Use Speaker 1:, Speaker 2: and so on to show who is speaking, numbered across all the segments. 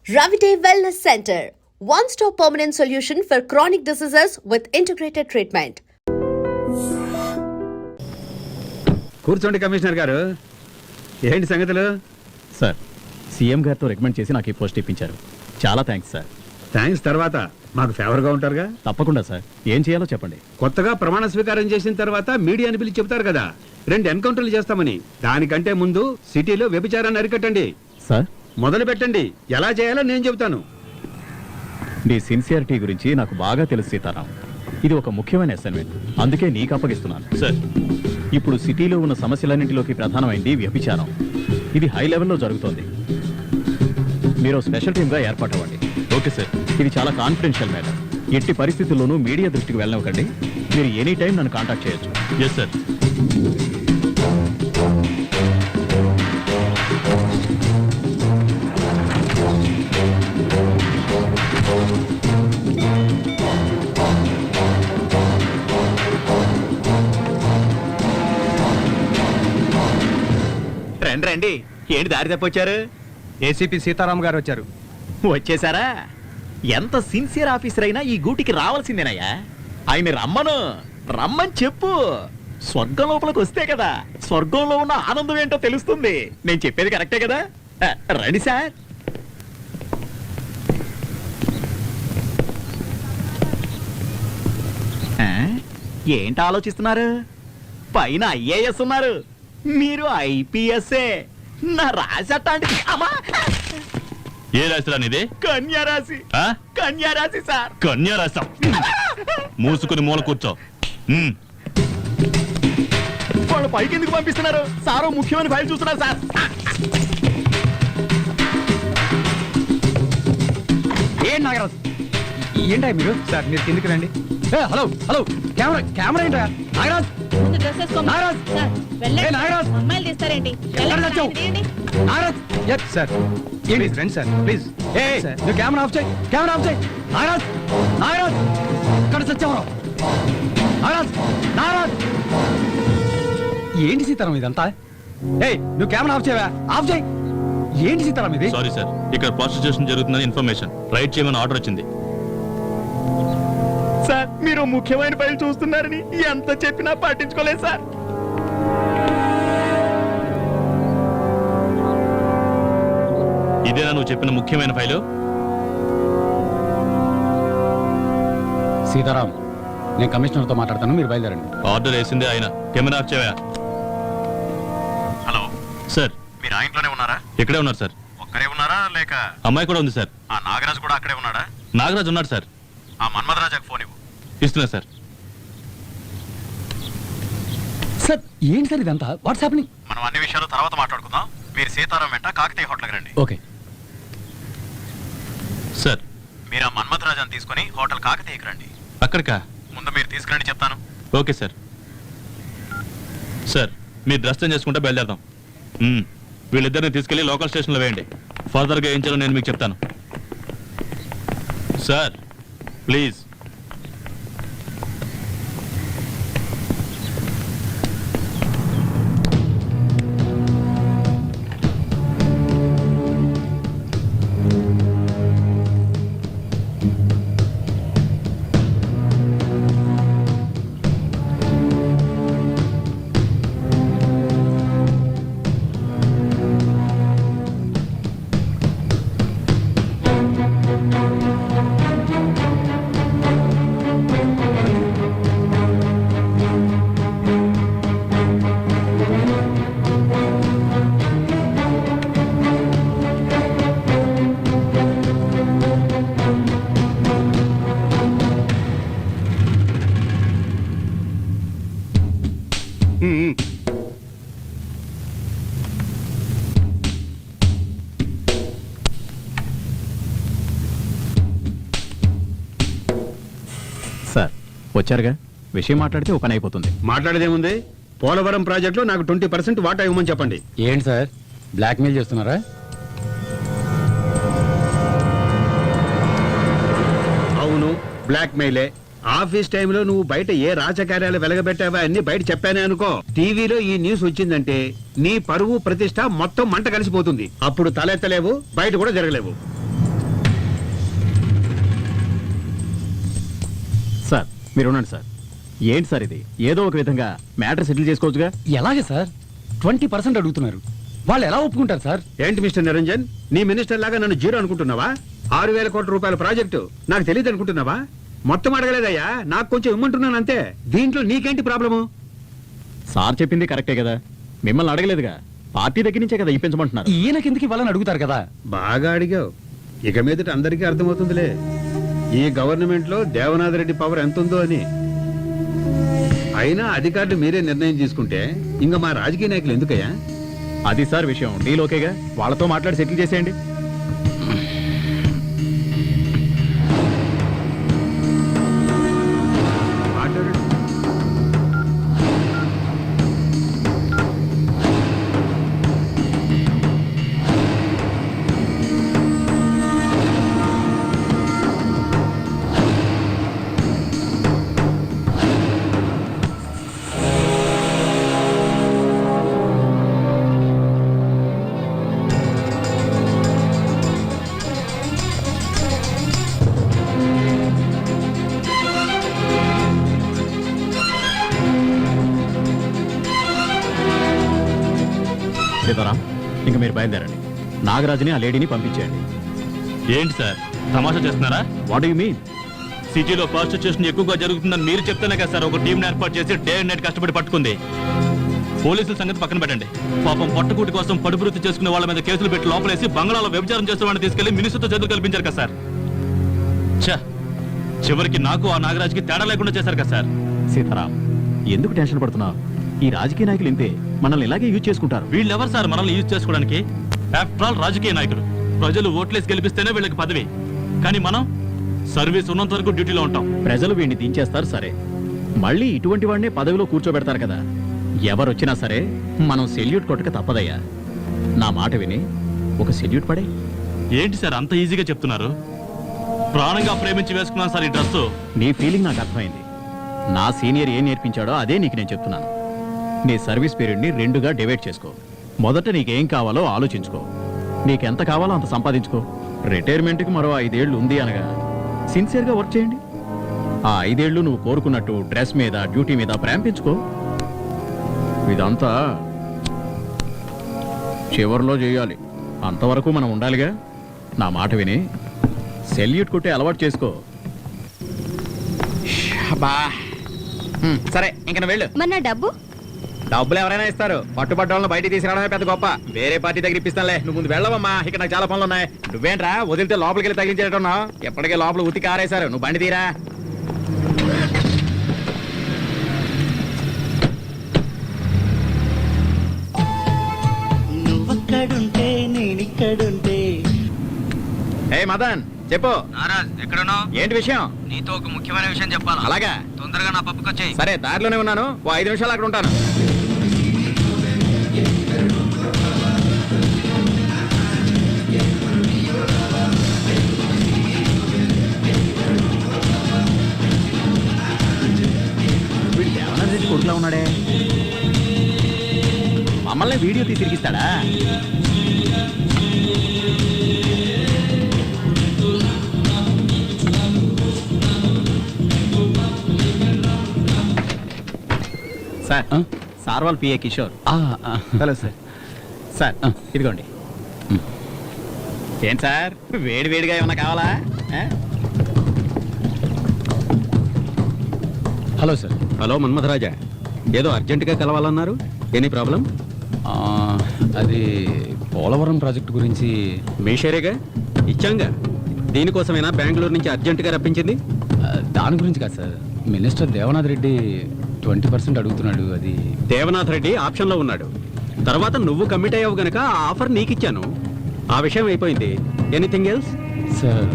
Speaker 1: Ravite Wellness Center, one-stop permanent solution for chronic diseases with integrated treatment.
Speaker 2: కూర్చోండి commissioner గారు. ఏంటి సంగతులు?
Speaker 3: Sir, CM గారితో రికమెండ్ చేసి నాకు ఈ పోస్ట్ ఇప్పించారు. చాలా థ్యాంక్స్ సార్.
Speaker 2: థ్యాంక్స్ తర్వాత మాకు ఫేవర్గా ఉంటారుగా.
Speaker 3: తప్పకుండా సార్, ఏం చేయాలో చెప్పండి.
Speaker 2: కొత్తగా ప్రమాణ స్వీకారం చేసిన తర్వాత మీడియాని పిలిచి చెబుతారు కదా 2 ఎన్కౌంటర్లు చేస్తామని. దానికంటే ముందు సిటీలో వ్యభిచారాన్ని అరికట్టండి.
Speaker 3: సార్,
Speaker 2: మొదలు పెట్టండి. ఎలా చేయాలో నేను చెబుతాను.
Speaker 3: నీ సిన్సియారిటీ గురించి నాకు బాగా తెలుసు సీతారాం. ఇది ఒక ముఖ్యమైన అసైన్మెంట్, అందుకే నీకు అప్పగిస్తున్నాను.
Speaker 4: సార్,
Speaker 3: ఇప్పుడు సిటీలో ఉన్న సమస్యలన్నింటిలోకి ప్రధానమైంది వ్యభిచారం. ఇది హై లెవెల్లో జరుగుతోంది. మీరు స్పెషల్ టీమ్గా ఏర్పాటు అవ్వండి.
Speaker 4: Okay sir.
Speaker 3: ఇది చాలా కాన్ఫిడెన్షియల్ మ్యాటర్. ఎట్టి పరిస్థితుల్లోనూ మీడియా దృష్టికి వెళ్ళనివ్వకండి. మీరు ఎనీ టైం నన్ను కాంటాక్ట్ చేయొచ్చు.
Speaker 4: Yes sir.
Speaker 5: రండి రండి, ఏంటి దారి తప్పొచ్చారు?
Speaker 6: ఏసీపీ సీతారాం గారు వచ్చారు.
Speaker 5: వచ్చేసారా? ఎంత సిన్సియర్ ఆఫీసర్ అయినా ఈ గూటికి రావాల్సిందేనయ్యా. ఆయన రమ్మని చెప్పు. స్వర్గం లోపలికి వస్తే కదా స్వర్గంలో ఉన్న ఆనందం ఏంటో తెలుస్తుంది. నేను చెప్పేది కరెక్టే కదా? రండి సార్. ఏంటి ఆలోచిస్తున్నారు? పైన ఐఏఎస్ ఉన్నారు, మీరు ఐపీఎస్ఏ. నా రాశి అట్లాంటిది.
Speaker 4: ఏ రాశిరా నీది?
Speaker 5: కన్యారాశి. కన్యారాశి సార్.
Speaker 4: కన్యారాశం. మూసుకుని మూల కూర్చో.
Speaker 5: వాళ్ళు పైకి ఎందుకు పంపిస్తున్నారు? సారో ముఖ్యమైన ఫైల్ చూస్తున్నారు సార్.
Speaker 6: ఏం నాగరాజ్, ఏంటా మీరు? సార్ మీరు కిందికి రండి. హలో హలో, కెమెరా ఏంటా? నాగరాజ్, నాగరాజ్, నాగరాజ్,
Speaker 7: అమ్మాయిలు తీస్తారేంటి?
Speaker 6: నాగరాజ్. Yes sir. ఏంటి రండి సార్ ప్లీజ్. నువ్వు కెమెరా ఆఫ్ చేయి, కెమెరా ఆఫ్ చేయి. నాగరాజ్, నాగరాజ్, ఇక్కడ సత్యవరం. నాగరాజ్, నాగరాజ్. ఏంటి సీతారాం ఇదంతా? నువ్వు కెమెరా ఆఫ్ చేయవా? ఆఫ్ చేయి. ఏంటి సీతారాం ఇది?
Speaker 4: సారీ సార్, ఇక్కడ ప్రాస్టిట్యూషన్ జరుగుతుందని ఇన్ఫర్మేషన్. రైట్ చేయమని ఆర్డర్ వచ్చింది.
Speaker 5: సార్, మీరు ముఖ్యమైన ఫైల్ చూస్తున్నారని ఎంత చెప్పినా పట్టించుకోలేదు సార్.
Speaker 4: ఇదేనా నువ్వు చెప్పిన ముఖ్యమైన ఫైలు?
Speaker 6: సీతారాం, నేను కమిషనర్తో మాట్లాడతాను, మీరు బయలుదేరండి.
Speaker 4: ఆర్డర్ వేసిందే ఆయన. కెమెరా ఆఫ్ చేయవా?
Speaker 8: హలో
Speaker 4: సార్,
Speaker 8: మీరు ఆ ఇంట్లోనే ఉన్నారా?
Speaker 4: ఇక్కడే ఉన్నారు సార్.
Speaker 8: ఒక్కరే ఉన్నారా లేక
Speaker 4: అమ్మాయి కూడా ఉంది సార్.
Speaker 8: ఆ నాగరాజు కూడా అక్కడే ఉన్నాడా?
Speaker 4: నాగరాజు ఉన్నాడు సార్.
Speaker 8: ఆ మన్మధరాజాకు ఫోన్ ఇవ్వు.
Speaker 4: ఇస్తున్నా సార్.
Speaker 6: సార్ ఏంటి సార్ ఇదంతా? What's happening?
Speaker 8: మనం అన్ని విషయాలు తర్వాత మాట్లాడుకుందాం. మీరు సీతారాం వెంట కాకతీయ హోటల్కి రండి.
Speaker 6: Okay
Speaker 4: sir.
Speaker 8: మీరు ఆ మన్మధరాజాన్ని తీసుకుని హోటల్ కాకతీయకి రండి.
Speaker 4: అక్కడికా?
Speaker 8: ముందు మీరు తీసుకురండి, చెప్తాను.
Speaker 4: Okay sir. సార్, మీరు డ్రెస్ చేంజ్ చేసుకుంటే బయలుదేరదాం. వీళ్ళిద్దరిని తీసుకెళ్లి లోకల్ స్టేషన్లో వేయండి. ఫర్దర్గా ఏం చేయాలో నేను మీకు చెప్తాను. Sir please.
Speaker 3: సార్ వచ్చారుగా, విషయం మాట్లాడితే ఓపెన్ అయిపోతుంది.
Speaker 2: మాట్లాడేదేముంది? పోలవరం ప్రాజెక్టులో నాకు 20% వాటా ఇవ్వమని చెప్పండి.
Speaker 6: ఏంటి సార్, బ్లాక్మెయిల్ చేస్తున్నారా?
Speaker 2: అవును, బ్లాక్మెయిలే. ఆఫీస్ టైంలో నువ్వు బయట ఏ రాజకార్యాలు వెలగబెట్టావా అన్ని బయట చెప్పానే అనుకో, టీవీలో ఈ న్యూస్ వచ్చిందంటే నీ పరువు ప్రతిష్ట మొత్తం మంట కలిసిపోతుంది. అప్పుడు తలెత్తలేవు, బయట కూడా జరగలేవు.
Speaker 3: సార్ మీరు ఉండండి సార్. ఏంటి సార్ ఇది? ఏదో ఒక విధంగా మ్యాటర్ సెటిల్ చేసుకోవచ్చుగా.
Speaker 6: ఎలాగే సార్ 20% అడుగుతున్నారు, వాళ్ళు ఎలా ఒప్పుకుంటారు సార్?
Speaker 2: ఏంటి మిస్టర్ నిరంజన్, నీ మినిస్టర్ లాగా నన్ను జీరో అనుకుంటున్నావా? 6,000 కోట్ల రూపాయల ప్రాజెక్టు నాకు తెలియదు అనుకుంటున్నావా? మొత్తం అడగలేదయ్యా, నాకు కొంచెం ఇమ్మంటున్నాను అంతే. దీంట్లో నీకేంటి ప్రాబ్లము?
Speaker 3: సార్ చెప్పింది కరెక్టే కదా, మిమ్మల్ని అడగలేదుగా, పార్టీ దగ్గర నుంచే కదా ఇప్పించమంటున్నారు.
Speaker 6: ఈయనకి ఎందుకు ఇవ్వాలని అడుగుతారు కదా.
Speaker 2: బాగా అడిగావు. ఇక మీదట అందరికీ అర్థమవుతుందిలే ఈ గవర్నమెంట్ లో దేవనాథ్ రెడ్డి పవర్ ఎంత ఉందో అని. అయినా అధికారులు మీరే నిర్ణయం తీసుకుంటే ఇంకా మా రాజకీయ నాయకులు ఎందుకయ్యా?
Speaker 3: అది సార్ విషయం. డీల్ ఓకేగా, వాళ్ళతో మాట్లాడి సెటిల్ చేసేయండి.
Speaker 2: మాట్లాడండి.
Speaker 3: సీతారాం, ఇంక మీరు బయలుదేరండి. నాగరాజుని ఆ లేడీని పంపించేయండి.
Speaker 4: ఏంటి సార్ తమాషా చేస్తున్నారా?
Speaker 3: What you mean?
Speaker 4: సిటీలో ప్రాస్టిట్యూషన్ ఎక్కువగా జరుగుతుందని మీరు చెప్తేనే కదా సార్ ఒక టీంని ఏర్పాటు చేసి డే అండ్ నైట్ కష్టపడి పట్టుకుంది. పోలీసుల సంగతి పక్కన పెట్టండి. పాపం పట్టుకూటి కోసం పడుపురుతి చేసుకునే వాళ్ళ మీద కేసులు పెట్టి లోపలేసి బంగ్లాలో వ్యభిచారం చేస్తున్న వాడిని తీసుకెళ్లి మినిస్టర్తో చదువు కల్పించారు కదా సార్. ఛ, చివరికి నాకు ఆ నాగరాజుకి తేడా లేకుండా చేశారు కదా సార్.
Speaker 3: సీతారాం, ఎందుకు టెన్షన్ పడుతున్నావు? ఈ రాజకీయ నాయకులు ఇంతే, మనల్ని ఇలాగే యూజ్ చేసుకుంటారు.
Speaker 4: వీళ్ళెవరు సార్ మనల్ని యూజ్ చేసుకోవడానికి? ఆఫ్టర్ ఆల్ రాజకీయ నాయకులు. ప్రజలు ఓట్లేసి గెలిపిస్తేనే వీళ్ళకి పదవి, కానీ మనం సర్వీస్ ఉన్నంత వరకు డ్యూటీలో ఉంటాం.
Speaker 3: ప్రజలు వీడిని దించేస్తారు సరే, మళ్ళీ ఇటువంటి వాడినే పదవిలో కూర్చోబెడతారు కదా. ఎవరొచ్చినా సరే మనం సెల్యూట్ కొట్టక తప్పదయ్యా. నా మాట విని ఒక సెల్యూట్ పడే.
Speaker 4: ఏంటి సార్ అంత ఈజీగా చెప్తున్నారు? ప్రాణంగా ప్రేమించి వేసుకున్నాను సార్ ఈ డ్రెస్సు.
Speaker 3: నీ ఫీలింగ్ నాకు అర్థమైంది. నా సీనియర్ ఏం నేర్పించాడో అదే నీకు నేను చెప్తున్నాను. నీ సర్వీస్ పీరియడ్ని 2గా డివైడ్ చేసుకో. మొదట నీకేం కావాలో ఆలోచించుకో. నీకెంత కావాలో అంత సంపాదించుకో. రిటైర్మెంట్కి మరో 5 ఏళ్ళు ఉంది అనగా సిన్సియర్గా వర్క్ చేయండి. ఆ 5 ఏళ్ళు నువ్వు కోరుకున్నట్టు డ్రెస్ మీద, డ్యూటీ మీద ప్రేమ పెంచుకో. ఇదంతా చివరిలో చేయాలి, అంతవరకు మనం ఉండాలిగా. నా మాట విని సెల్యూట్ కొట్టే అలవాటు చేసుకో.
Speaker 5: సరే ఇంక నువ్వు వెళ్ళు.
Speaker 7: మన డబ్బు
Speaker 5: డబ్బులు ఎవరైనా ఇస్తారు, పట్టుబడ్డ వాళ్ళని బయటికి తీసుకురావడమే పెద్ద గొప్ప. వేరే పార్టీ దగ్గర ఇప్పిస్తానులే, నువ్వు ముందు వెళ్ళవమ్మా. ఇక్కడ నాకు చాలా పనులు ఉన్నాయి. నువ్వేంట్రా వదిలితే లోపలికి వెళ్ళి తగిలించేటట్టున్నావు? ఎప్పటికే లోపల ఉతికి ఆరేశారు, నువ్వు బండి తీరా.
Speaker 9: నువ్వక్కడుంటే నేనిక్కడుంటే.
Speaker 5: ఏ మదన్ చెప్పు.
Speaker 8: నారాజ్ ఎక్కడున్నావు?
Speaker 5: ఏంటి విషయం?
Speaker 8: నీతో ఒక ముఖ్యమైన విషయం చెప్పాలా?
Speaker 5: అలాగా,
Speaker 8: తొందరగా నా పప్పుకి వచ్చేయ్.
Speaker 5: సరే దారిలోనే ఉన్నాను, ఓ 5 నిమిషాలు అక్కడ ఉంటాను. వీడు దేవనాథ్ రెడ్డి కొడుకులా ఉన్నాడే. మమ్మల్ని వీడియో తీసి తిరిగిస్తాడా? సార్, సార్ వాళ్ళ PA Kishore.
Speaker 6: Hello sir.
Speaker 5: Sir ఇదిగోండి. ఏం సార్ వేడి వేడిగా ఏమన్నా కావాలా?
Speaker 6: Hello sir.
Speaker 2: హలో మన్మథరాజా, ఏదో అర్జెంటుగా కలవాలన్నారు. Any problem?
Speaker 6: అది పోలవరం ప్రాజెక్ట్ గురించి.
Speaker 2: మీ షేరేగా ఇచ్చాంగా. దీనికోసమైనా బెంగళూరు నుంచి అర్జెంటుగా రప్పించింది.
Speaker 6: దాని గురించి కాదు సార్, మినిస్టర్ దేవనాథ్ రెడ్డి 20% అడుగుతున్నాడు. అది
Speaker 2: దేవనాథ్ రెడ్డి ఆప్షన్లో ఉన్నాడు. తర్వాత నువ్వు కమిట్ అయ్యావు గనక ఆ ఆఫర్ నీకిచ్చాను. ఆ విషయం అయిపోయింది. Anything else?
Speaker 6: సార్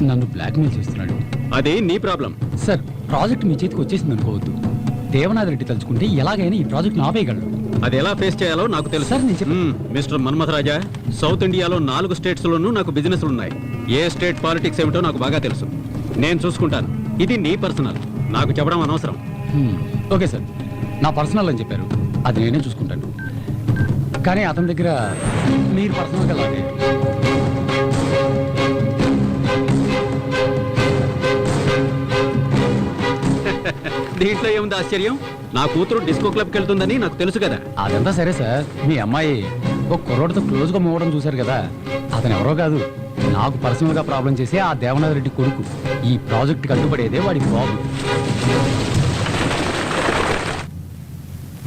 Speaker 6: నన్ను బ్లాక్మెయిల్ చేస్తున్నాడు.
Speaker 2: అది నీ ప్రాబ్లం.
Speaker 6: సార్ ప్రాజెక్ట్ మీ చేతికి వచ్చేసింది అనుకోవద్దు. దేవనాథ్ రెడ్డి తలుచుకుంటే ఎలాగైనా ఈ ప్రాజెక్ట్ ఆపేయగలడు.
Speaker 2: అది ఎలా ఫేస్ చేయాలో నాకు తెలుసు.
Speaker 6: సార్, నేను చెప్పను.
Speaker 2: మిస్టర్ మన్మథరాజా, సౌత్ ఇండియాలో 4 స్టేట్స్లోనూ నాకు బిజినెస్లు ఉన్నాయి. ఏ స్టేట్ పాలిటిక్స్ ఏమిటో నాకు బాగా తెలుసు. నేను చూసుకుంటాను. ఇది నీ పర్సనల్, నాకు చెప్పడం అనవసరం.
Speaker 6: ఓకే సార్, నా పర్సనల్ అని చెప్పారు, అది నేనే చూసుకుంటాను. కానీ అతని దగ్గర మీరు పర్సనల్గా లాగే.
Speaker 3: దీంట్లో ఏముంది ఆశ్చర్యం? నా కూతురు డిస్కో క్లబ్కి వెళ్తుందని నాకు తెలుసు కదా.
Speaker 6: అదంతా సరే సార్, మీ అమ్మాయి ఒక కుర్రోడితో క్లోజ్ గా మూవడం చూశారు కదా, అతను ఎవరో కాదు, నాకు పర్సనల్ గా ప్రాబ్లం చేసి ఆ దేవనాథ్ రెడ్డి కొడుకు. ఈ ప్రాజెక్ట్ కట్టుబడేదే వాడి బాబు.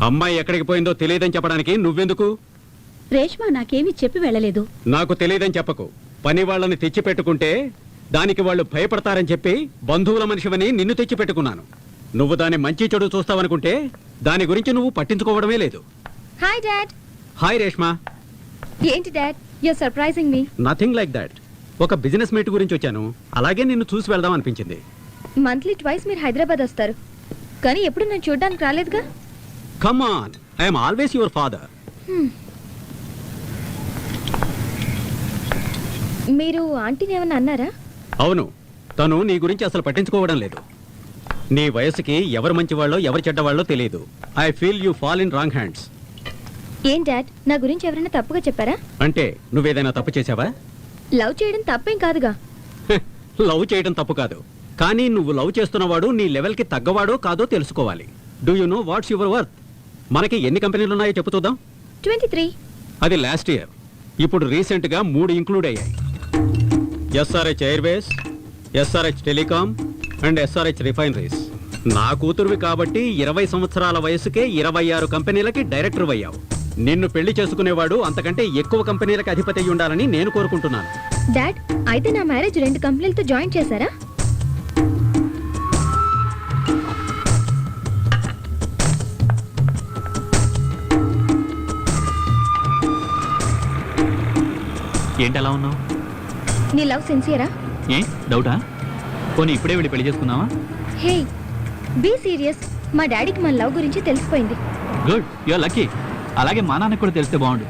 Speaker 3: అమ్మాయి ఎక్కడికి పోయిందో తెలియదని చెప్పడానికి నువ్వెందుకు?
Speaker 7: రేష్మా నాకేమీ చెప్పి వెళ్ళలేదు.
Speaker 3: నాకు తెలియదని చెప్పకు. పని వాళ్ళని తెచ్చి పెట్టుకుంటే దానికి వాళ్ళు భయపడతారని చెప్పి బంధువుల మనిషివని నిన్ను తెచ్చి పెట్టుకున్నాను. నువ్వు దాని మంచి చెడు చూస్తావనుకుంటే దాని గురించి నువ్వు పట్టించుకోవడమే లేదు.
Speaker 7: Hi dad.
Speaker 3: హాయ్ రేష్మా.
Speaker 7: ఏంటి dad, you are surprising me.
Speaker 3: Nothing like that. ఒక బిజినెస్ మీట్ గురించి వచ్చాను, అలాగే నిన్ను చూసి వెళ్దాం అనిపించింది.
Speaker 7: మంత్లీ ట్వైస్ మీరు హైదరాబాద్ వస్తారు, కానీ ఎప్పుడు నేను చూడడానికి రాలేదుగా.
Speaker 3: Come on, I'm always your father.
Speaker 7: మీరు ఆంటీని ఏమన్నా అన్నారా?
Speaker 3: అవును, తను నీ గురించి అసలు పట్టించుకోవడం లేదు. నీ వయసుకి ఎవరు మంచివాళ్ళో ఎవరు చెడ్డవాళ్ళో తెలియదు. I feel you fall in wrong hands.
Speaker 7: ఏం డాడ్, నా గురించి ఎవరైనా తప్పుగా చెప్పారా?
Speaker 3: అంటే నువ్వేదైనా తప్పు చేసావా?
Speaker 7: లవ్ చేయడం తప్పేం కాదుగా.
Speaker 3: లవ్ చేయడం తప్పు కాదు, కానీ నువ్వు లవ్ చేస్తున్నవాడు నీ లెవెల్కి తగ్గవాడో కాదో తెలుసుకోవాలి. Do you know what's your worth? మనకి ఎన్ని కంపెనీలు ఉన్నాయో చెప్పు చూద్దాం.
Speaker 7: 23.
Speaker 3: అది లాస్ట్ ఇయర్. ఇప్పుడు రీసెంట్గా 3 ఇంక్లూడ్ అయ్యాయి. SRH Airways, SRH telecom and SRH refineries. నా కూతురువి కాబట్టి 20 సంవత్సరాల వయసుకే 26 కంపెనీలకి డైరెక్టర్ అయ్యావు. నిన్ను పెళ్లి చేసుకునేవాడు అంతకంటే ఎక్కువ కంపెనీలకు అధిపతి అయి ఉండాలని నేను కోరుకుంటున్నాను.
Speaker 7: డాడ్, అయితే నా మ్యారేజ్ 2 కంపెనీలతో జాయిన్ చేశారా?
Speaker 4: ఏంటి అలా ఉన్నావు?
Speaker 7: నీ లవ్ సిన్సియరా?
Speaker 4: ఏ డౌటా? పోనీ ఇప్పుడే వెళ్ళి పెళ్లి చేసుకుందామా?
Speaker 7: Hey, be serious. మా డాడీకి మన లవ్ గురించి తెలిసిపోయింది.
Speaker 4: Good, you are lucky. అలాగే మా నాన్నకు కూడా తెలిస్తే బాగుండు.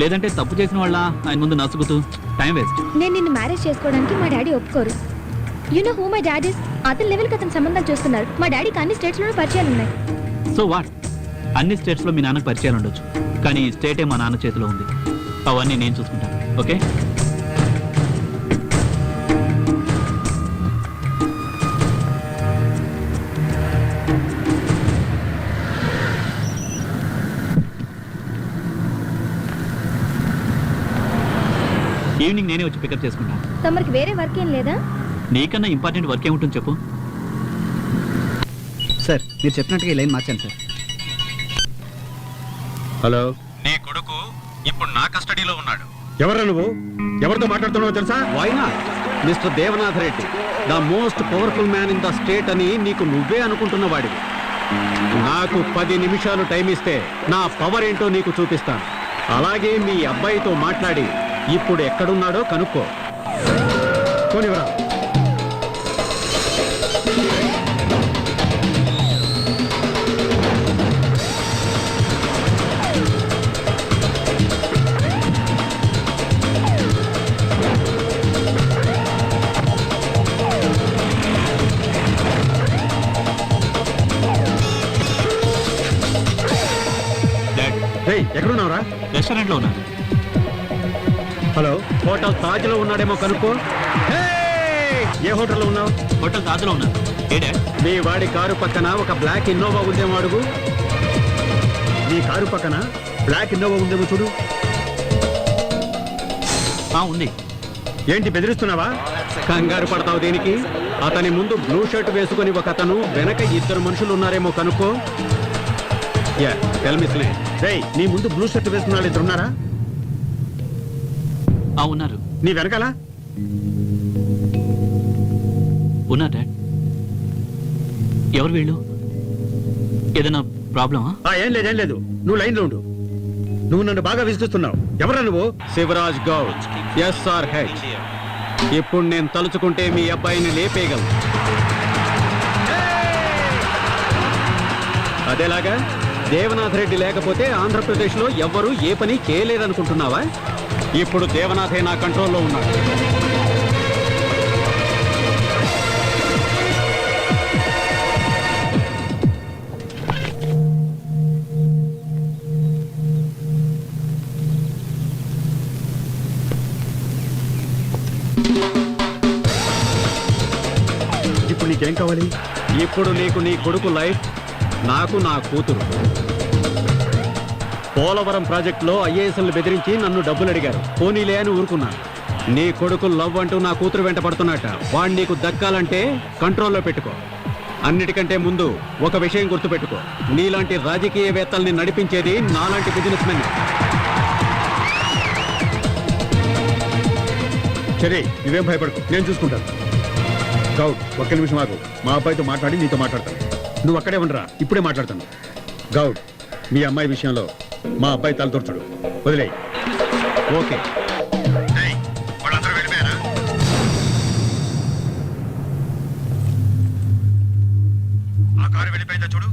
Speaker 4: లేదంటే తప్పు చేసిన వాళ్ళ ఆయన ముందు నసుగుతూ టైం వేస్ట్.
Speaker 7: నేను నిన్ను మ్యారేజ్ చేసుకోవడానికి మా డాడీ ఒప్పుకోరు. You know who my dad is? అతని లెవెల్కి అతని సంబంధాలు చూస్తున్నారు. మా డాడీకి అన్ని స్టేట్స్లోనూ పరిచయాలు ఉన్నాయి.
Speaker 4: So what? అన్ని స్టేట్స్లో మీ నాన్నకు పరిచయాలు ఉండొచ్చు, కానీ ఈ స్టేటే మా నాన్న చేతిలో ఉంది. అవన్నీ నేను చూసుకుంటాను. ఓకే? ఈవినింగ్ నేనే వచ్చి పికప్ చేసుకుంటాను.
Speaker 7: తమరికి వేరే వర్క్ ఏం లేదా?
Speaker 4: నీకన్నా ఇంపార్టెంట్ వర్క్ ఏముంటుంది చెప్పు.
Speaker 6: సార్, మీరు చెప్పినట్టుగా ఈ లైన్ మార్చాను సార్.
Speaker 2: హలో,
Speaker 3: నీ కొడుకు ఇప్పుడు నా కస్టడీలో ఉన్నాడు.
Speaker 2: ఎవరా నువ్వు? ఎవరితో మాట్లాడుతున్నావో తెలుసా?
Speaker 3: Why not? Mister Devanath Reddy, the most powerful man in the state అని నీకు నువ్వే అనుకుంటున్న వాడివి. నాకు 10 నిమిషాలు టైం ఇస్తే నా పవర్ ఏంటో నీకు చూపిస్తాను. అలాగే మీ అబ్బాయితో మాట్లాడి ఇప్పుడు ఎక్కడున్నాడో కనుక్కో.
Speaker 2: పోనివరా.
Speaker 4: డాడ్,
Speaker 2: రేయ్, ఎక్కడున్నావురా?
Speaker 4: రెస్టారెంట్లో ఉన్నా.
Speaker 2: హలో,
Speaker 3: హోటల్ తాజ్లో ఉన్నాడేమో కనుక్కో.
Speaker 2: ఏ హోటల్లో ఉన్నావు?
Speaker 4: హోటల్ తాజలో ఉన్నా. ఏ డాడ్?
Speaker 3: మీ వాడి కారు పక్కన ఒక బ్లాక్ ఇన్నోవా ఉందేమో అడుగు.
Speaker 2: నీ కారు పక్కన బ్లాక్ ఇన్నోవా ఉందేమో చూడు.
Speaker 4: ఉంది.
Speaker 2: ఏంటి బెదిరిస్తున్నావా?
Speaker 3: కంగారు పడతావు దేనికి? అతని ముందు బ్లూ షర్ట్ వేసుకుని ఒక అతను, వెనక 2 మనుషులు ఉన్నారేమో కనుక్కో. Yeah, tell me snake.
Speaker 2: రేయ్, నీ ముందు బ్లూ షర్ట్ వేసుకున్న వాళ్ళు 2 ఉన్నారా?
Speaker 4: ఉన్నారు.
Speaker 2: నీ వెనకాల
Speaker 4: ఉన్నా డాడ్. ఎవరు వీళ్ళు? ఏదైనా ప్రాబ్లమా?
Speaker 2: ఏం లేదు. నువ్వు లైన్లో ఉండు. నువ్వు నన్ను బాగా విసిగిస్తున్నావు. ఎవరా నువ్వు?
Speaker 3: శివరాజ్ గౌడ్, ఎస్ఆర్హెచ్. ఇప్పుడు నేను తలుచుకుంటే మీ అబ్బాయిని లేపేయగలను. అదేలాగా దేవనాథ్ రెడ్డి లేకపోతే ఆంధ్రప్రదేశ్లో ఎవ్వరూ ఏ పని చేయలేరనుకుంటున్నావా? ఇప్పుడు దేవనాథే నా కంట్రోల్లో ఉన్నాడు.
Speaker 2: ఇప్పుడు నీకేం కావాలి?
Speaker 3: ఇప్పుడు నీకు నీ కొడుకు లైఫ్, నాకు నా కూతురు. పోలవరం ప్రాజెక్టులో ఐఏఎస్ఎల్ని బెదిరించి నన్ను డబ్బులు అడిగారు. పోనీలే అని ఊరుకున్నాను. నీ కొడుకు లవ్ అంటూ నా కూతురు వెంట పడుతున్నట్ట. వాడు నీకు దక్కాలంటే కంట్రోల్లో పెట్టుకో. అన్నిటికంటే ముందు ఒక విషయం గుర్తుపెట్టుకో, నీలాంటి రాజకీయవేత్తల్ని నడిపించేది నాలాంటి బిజినెస్ మెన్.
Speaker 2: సరే, నువ్వేం భయపడకు, నేను చూసుకుంటాను. గౌడ్, ఒక్క నిమిషం ఆగు. మా అబ్బాయితో మాట్లాడి నీతో మాట్లాడతాను. నువ్వు అక్కడే ఉండరా, ఇప్పుడే మాట్లాడతాను. గౌడ్, మీ అమ్మాయి విషయంలో మా అబ్బాయి తలదూర్చడు, వదిలేయ్.
Speaker 3: ఓకే.
Speaker 2: వాళ్ళందరూ వెళ్ళిపోయారా? ఆ కారు వెళ్ళిపోయిందా చూడు.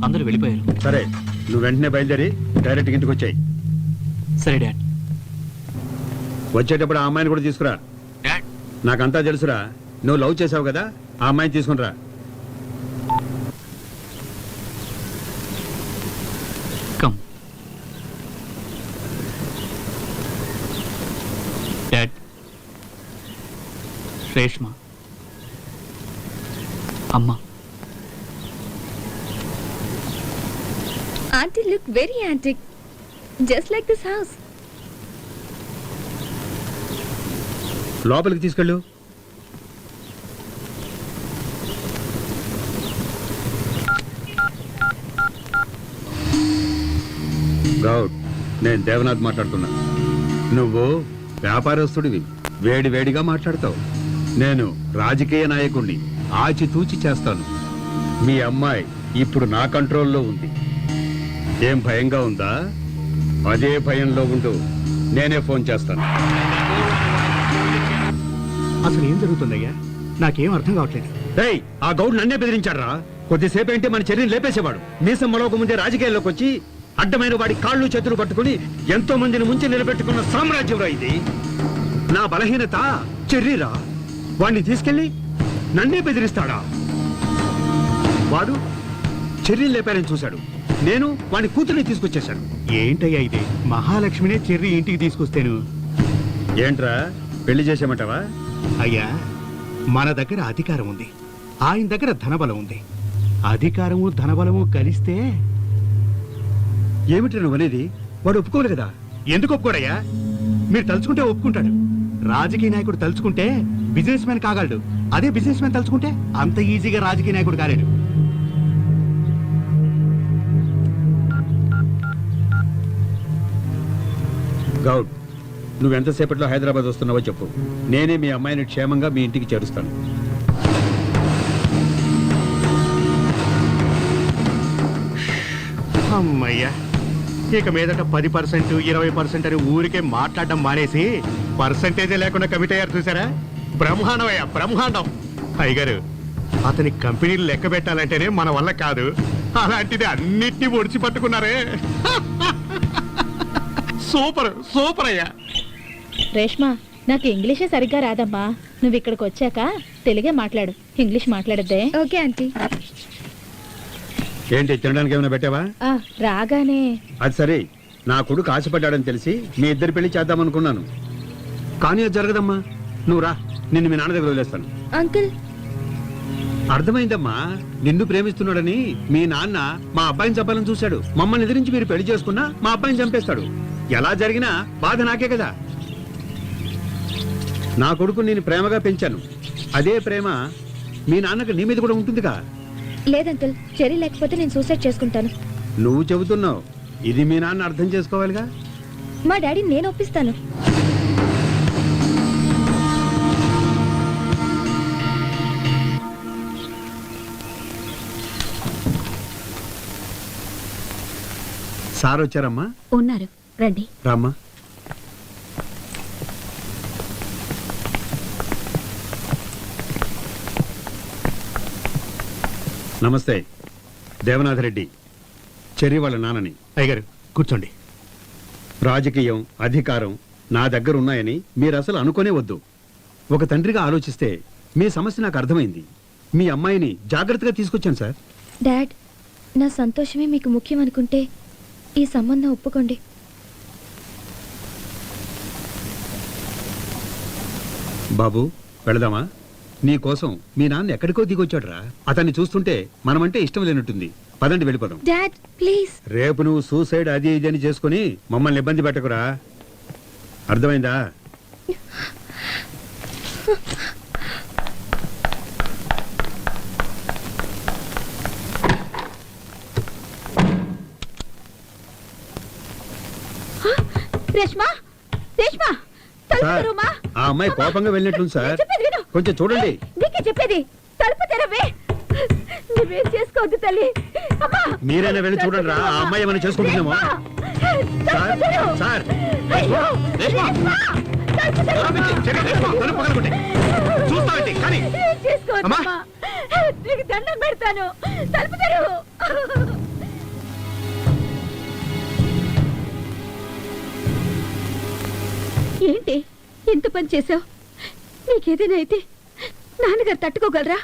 Speaker 4: అందరూ వెళ్ళిపోయారు.
Speaker 2: సరే, నువ్వు వెంటనే బయలుదేరి డైరెక్ట్ ఇంటికి వచ్చాయి.
Speaker 4: సరే డాడ్.
Speaker 2: వచ్చేటప్పుడు ఆ అమ్మాయిని కూడా తీసుకురా. నాకంతా తెలుసురా, నువ్వు లవ్ చేసావు కదా, ఆ అమ్మాయిని తీసుకునిరా.
Speaker 4: Come dad. రేష్మ, అమ్మ.
Speaker 7: Aunty look very antique, just like this house.
Speaker 2: లోపలికి తీసుకెళ్ళు. గౌడ్, నేను దేవనాథ్ మాట్లాడుతున్నా. నువ్వు వ్యాపారస్తుడివి, వేడి వేడిగా మాట్లాడతావు. నేను రాజకీయ నాయకుడిని, ఆచితూచి చేస్తాను. మీ అమ్మాయి ఇప్పుడు నా కంట్రోల్లో ఉంది. ఏం భయంగా ఉందా? అదే భయంలో ఉంటూ నేనే ఫోన్ చేస్తాను.
Speaker 6: అసలు ఏం జరుగుతుందయ్యా? నాకేం అర్థం కావట్లేదు.
Speaker 2: రేయ్, ఆ గౌడ్ నన్నే బెదిరించాడ్రా. కొద్దిసేపు ఏంటి మన చర్యను లేపేసేవాడు. మీసం మరొక ముందే రాజకీయాల్లోకి వచ్చి అడ్డమైన వాడి కాళ్ళు చేతులు పట్టుకుని ఎంతో మందిని ముంచి నిలబెట్టుకున్న సామ్రాజ్యం రా ఇది. నా బలహీనత చెర్రీరా. వాడిని తీసుకెళ్లి నన్నే బెదిరిస్తాడా? వాడు చెర్రీని లేపారని చూశాడు, నేను వాడి కూతుర్ని తీసుకొచ్చేశాను.
Speaker 6: ఏంటయ్యా ఇది? మహాలక్ష్మినే చెర్రి ఇంటికి తీసుకొస్తేను.
Speaker 2: ఏంట్రా, పెళ్లి చేసేమంటావా?
Speaker 6: అయ్యా, మన దగ్గర అధికారం ఉంది, ఆయన దగ్గర ధనబలం ఉంది. అధికారము ధనబలము కలిస్తే
Speaker 2: ఏమిటి నువ్వు అనేది? వాడు ఒప్పుకోవాలి కదా.
Speaker 6: ఎందుకు ఒప్పుకోడయ్యా? మీరు తలుచుకుంటే ఒప్పుకుంటాడు. రాజకీయ నాయకుడు తలుచుకుంటే బిజినెస్ మ్యాన్ కాగలడు. అదే బిజినెస్ మ్యాన్ తలుచుకుంటే అంత ఈజీగా రాజకీయ నాయకుడు కాలేడు.
Speaker 2: గౌడ్, నువ్వెంతసేపట్లో హైదరాబాద్ వస్తున్నావో చెప్పు. నేనే మీ అమ్మాయిని క్షేమంగా మీ ఇంటికి చేరుస్తాను.
Speaker 6: అమ్మయ్యా, ఇక మీదట 10%, 20% అని ఊరికే మాట్లాడడం మానేసి పర్సంటేజే లేకుండా కమిట్ అయ్యారు చూసారా? బ్రహ్మాండం అయ్యా, బ్రహ్మాండం. అయ్యగారు, అతని కంపెనీలు లెక్క పెట్టాలంటేనే మన వల్ల కాదు, అలాంటిది అన్నిటినీ ఒడిచి పట్టుకున్నారే. సూపర్ సూపర్ అయ్యా.
Speaker 7: రేష్మ, నాకు ఇంగ్లీషే సరిగ్గా రాదమ్మా. నువ్వు ఇక్కడికి వచ్చాక తెలుగే మాట్లాడు, ఇంగ్లీష్ మాట్లాడద్దే. Okay aunty.
Speaker 2: ఏంటి, తినడానికి ఏమైనా పెట్టావా?
Speaker 7: రాగానే.
Speaker 2: అది సరే, నా కొడుకు ఆశపడ్డాడని తెలిసి మీ ఇద్దరు పెళ్లి చేద్దామనుకున్నాను, కానీ అది జరగదమ్మా. నువ్వు రా, నిన్ను మీ నాన్న దగ్గర వదిలేస్తాను.
Speaker 7: అంకుల్,
Speaker 2: అర్థమైందమ్మా, నిన్ను ప్రేమిస్తున్నాడని మీ నాన్న మా అబ్బాయిని చంపాలని చూశాడు. మమ్మల్ని ఎదిరించి మీరు పెళ్లి చేసుకున్నా మా అబ్బాయిని చంపేస్తాడు. ఎలా జరిగినా బాధ నాకే కదా. నా కొడుకు నేను ప్రేమగా పెంచాను, అదే ప్రేమ మీ నాన్నకు నీ మీద కూడా ఉంటుందిగా.
Speaker 7: లేదంకుల్, చెర్రీ లేకపోతే నేను సూసైడ్ చేసుకుంటాను.
Speaker 2: నువ్వు చెబుతున్నావు, ఇది మీ నాన్న అర్థం చేసుకోవాలిగా.
Speaker 7: మా డాడీ నేను ఒప్పిస్తాను.
Speaker 2: సార్ వచ్చారమ్మా?
Speaker 7: ఉన్నారు, రండి.
Speaker 2: రామ్మా. నమస్తే, దేవనాథ్ రెడ్డి, చెర్రి వాళ్ళ నాన్నని.
Speaker 6: అయ్యగారు కూర్చోండి.
Speaker 2: రాజకీయం, అధికారం నా దగ్గర ఉన్నాయని మీరు అసలు అనుకోనే వద్దు. ఒక తండ్రిగా ఆలోచిస్తే మీ సమస్య నాకు అర్థమైంది. మీ అమ్మాయిని జాగ్రత్తగా తీసుకొచ్చాను సార్.
Speaker 7: డాడ్, నా సంతోషమే మీకు ముఖ్యం అనుకుంటే ఈ సంబంధం ఒప్పుకోండి.
Speaker 2: బాబు వెళదామా? నీ కోసం మీ నాన్న ఎక్కడికో దిగొచ్చాడురా. అతన్ని చూస్తుంటే మనమంటే ఇష్టం లేనట్టుంది. పదండి వెళ్ళిపోదాం.
Speaker 7: Dad please.
Speaker 2: రేపు నువ్వు సూసైడ్ అది ఇది అని చేసుకుని మమ్మల్ని ఇబ్బంది పెట్టకురా, అర్థమైందా?
Speaker 7: రేష్మా రేష్మా తలుపు
Speaker 2: సార్,
Speaker 7: తెరువమ్మా.
Speaker 2: ఆ అమ్మాయి కోపంగా వెళ్ళినట్లుంది సార్.
Speaker 7: చెప్పేది విను.
Speaker 2: కొంచెం చూడండి.
Speaker 7: నీకే చెప్పేది, తలుపు తెరవే. నువ్వేం చేసుకోవద్దు తల్లి. అమ్మా
Speaker 2: మీరైనా వెళ్ళి చూడండి రా, ఆ అమ్మాయి ఏమైనా చేసుకుంటుందేమో. Sir, sir.
Speaker 7: అయ్యో, రేష్మా, తలుపు తెరువు. ఏం చేసుకోవద్దమ్మా. నీకు దండం పెడతాను, తలుపు తెరువు. ఏంటి ఎంత పని చేసావు? నీకేదైనా అయితే నాన్నగారు తట్టుకోగలరా?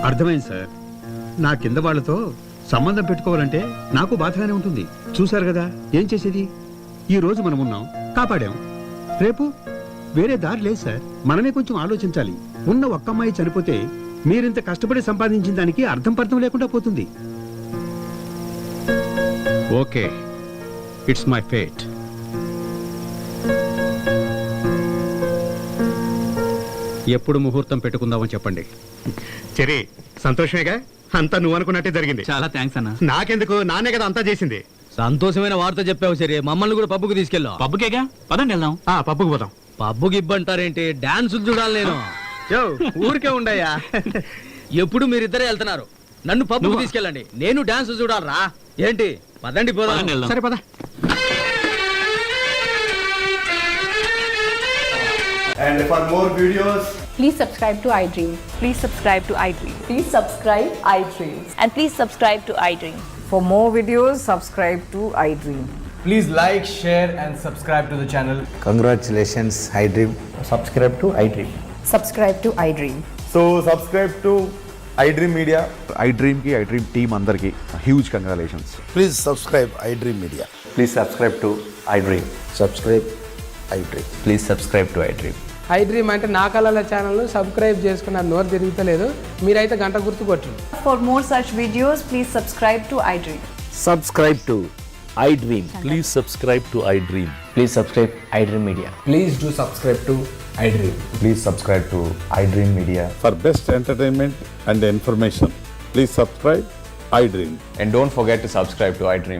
Speaker 2: అర్థమైంది సార్. నా కింద వాళ్ళతో సంబంధం పెట్టుకోవాలంటే నాకు బాధగానే ఉంటుంది. చూశారు కదా ఏం చేసేది. ఈ రోజు మనం ఉన్నాం, కాపాడాం. రేపు వేరే దారి లేదు సార్. మనమే కొంచెం ఆలోచించాలి. ఉన్న ఒక్క అమ్మాయి చనిపోతే మీరింత కష్టపడి సంపాదించిన దానికి అర్థం పర్థం లేకుండా పోతుంది.
Speaker 3: Okay, it's my fate. ఎప్పుడు ముహూర్తం పెట్టుకుందామని చెప్పండి.
Speaker 2: సరే, సంతోషమేగా. అంతా నువ్వు అనుకున్నట్టే జరిగింది.
Speaker 4: చాలా థ్యాంక్స్ అన్న.
Speaker 2: నాకెందుకు, నానే కదా అంతా చేసింది.
Speaker 6: సంతోషమైన వార్త చెప్పావు సరే. మమ్మల్ని కూడా పబ్బుకు తీసుకెళ్ళావు.
Speaker 4: పబ్బుకేగా, పదండి వెళ్దాం.
Speaker 2: పప్పుకు పోదాం.
Speaker 6: పబ్బుకి ఇబ్బంటారేంటి? డాన్సులు చూడాలి నేను. ఊరికే ఉండయా. ఎప్పుడు మీరిద్దరే వెళ్తున్నారు, నన్ను పబ్బుకు తీసుకెళ్ళండి. నేను డాన్స్ చూడాలరా. ఏంటి? పదండి పోదాం.
Speaker 4: పదండి వెళ్దాం.
Speaker 2: సరే పద.
Speaker 8: And for more videos,
Speaker 10: Please subscribe to iDream.
Speaker 11: Please subscribe to iDream.
Speaker 10: Please subscribe iDream.
Speaker 11: And please subscribe to iDream.
Speaker 10: For more videos, subscribe to iDream.
Speaker 6: Please like, share and subscribe to the channel.
Speaker 9: Congratulations, iDream.
Speaker 8: subscribe to iDream.
Speaker 10: Subscribe to iDream.
Speaker 8: So subscribe to iDream Media. iDream ki iDream team andarki huge congratulations.
Speaker 9: Please subscribe iDream Media.
Speaker 8: Please subscribe to iDream.
Speaker 9: Subscribe iDream.
Speaker 8: Please subscribe to iDream.
Speaker 10: iDream అంటే నా కళల channel subscribe చేసుకున్న నోరు తిరుగుతలేదు. మీరైతే గంట గుర్తు కొట్టండి.
Speaker 11: For more such videos, please subscribe to iDream.
Speaker 9: Subscribe to iDream. Please subscribe to iDream.
Speaker 8: Please subscribe iDream Media.
Speaker 6: Please do subscribe to iDream.
Speaker 8: Please subscribe to iDream Media.
Speaker 12: For best entertainment and information, please subscribe iDream.
Speaker 8: And don't forget to subscribe to iDream.